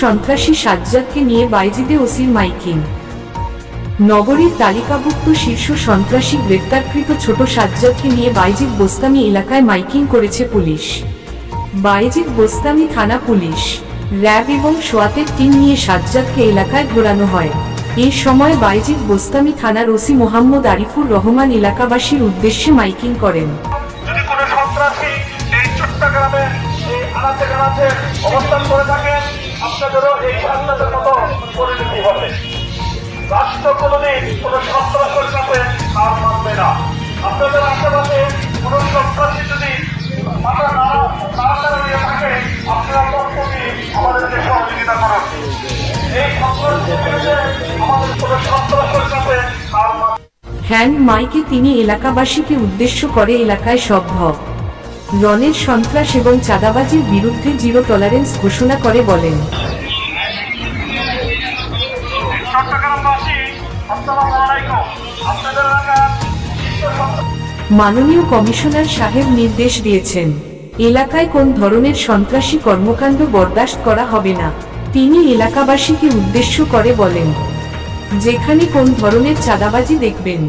সন্ত্রাসী সাজ্জাদকে নিয়ে বাইজিদে ওসির মাইকিং। নগরীর তালিকাভুক্ত শীর্ষ সন্ত্রাসী গ্রেপ্তারকৃত ছোট সাজ্জাদকে নিয়ে বাইজিদ বোস্তামি এলাকায় মাইকিং করেছে পুলিশ। বাইজিদ বোস্তামি থানা পুলিশ, র্যাব এবং সোয়াতের টিম নিয়ে সাজ্জাদকে এলাকায় ঘোরানো হয়। এই সময় বাইজিদ বোস্তামি থানার ওসি মোহাম্মদ আরিফুর রহমান এলাকাবাসীর উদ্দেশ্যে মাইকিং করেন। যদি কোনো সন্ত্রাসী এই চট্টগ্রামে এই আনাচে অবস্থান করে থাকেন, আপনাদেরও এই সাজ্জাদের মতো পরিণতি হবে। রাষ্ট্র কোনোদিন কোনো সন্ত্রাসের সাথে হার মানবে না। আপনাদের আশেপাশে কোনো সন্ত্রাসী যদি মাথা নাড়াচাড়া থাকে, আপনারা তৎক্ষণাৎ আমাদেরকে সহযোগিতা করুন। এই আমাদের কোনো সন্ত্রাসের সাথে হার মানবে। হ্যান্ড মাইকে তিনি এলাকাবাসীকে উদ্দেশ্য করে এলাকায় সভ্য রনের সন্ত্রাস এবং চাঁদাবাজির বিরুদ্ধে জিরো টলারেন্স ঘোষণা করে বলেন, মাননীয় কমিশনার সাহেব নির্দেশ দিয়েছেন, এলাকায় কোন ধরনের সন্ত্রাসী কর্মকাণ্ড বরদাস্ত করা হবে না। তিনি এলাকাবাসীকে উদ্দেশ্য করে বলেন, যেখানে কোন ধরনের চাঁদাবাজি দেখবেন,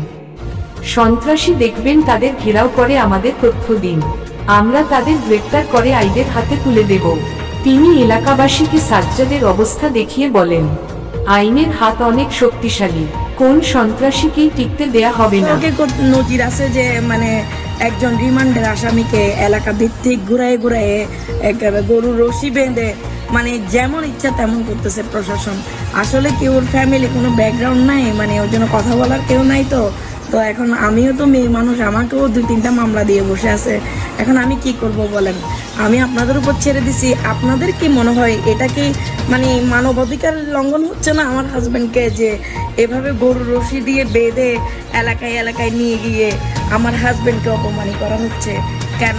সন্ত্রাসী দেখবেন, তাদের ঘেরাও করে আমাদের তথ্য দিন, আমরা তাদের গ্রেপ্তার করে আইনের হাতে তুলে দেব। তিনি এলাকাবাসীকে সাজ্জাদের অবস্থা দেখিয়ে বলেন, আইনের হাত অনেক শক্তিশালী, কোন সন্ত্রাসীকেই টিকতে দেয়া হবে না। নজির আছে যে মানে একজন রিমান্ডের আসামিকে এলাকা ভিত্তিক ঘুরায় ঘুরায় গরুর রশি বেঁধে মানে যেমন ইচ্ছা তেমন করতেছে প্রশাসন। আসলে কি ওর ফ্যামিলি কোনো ব্যাকগ্রাউন্ড নাই, মানে ওর জন্য কথা বলার কেউ নাই। তো এখন আমিও তো মেয়ে মানুষ, আমাকেও 2-3টা মামলা দিয়ে বসে আছে। এখন আমি কি করব বলেন? আমি আপনাদের উপর ছেড়ে দিছি। আপনাদের কি মনে হয় এটা কি মানে মানবাধিকার লঙ্ঘন হচ্ছে না আমার হাজব্যান্ডকে, যে এভাবে গরুর রশি দিয়ে বেঁধে এলাকায় এলাকায় নিয়ে গিয়ে আমার হাজব্যান্ডকে অপমানি করা হচ্ছে কেন?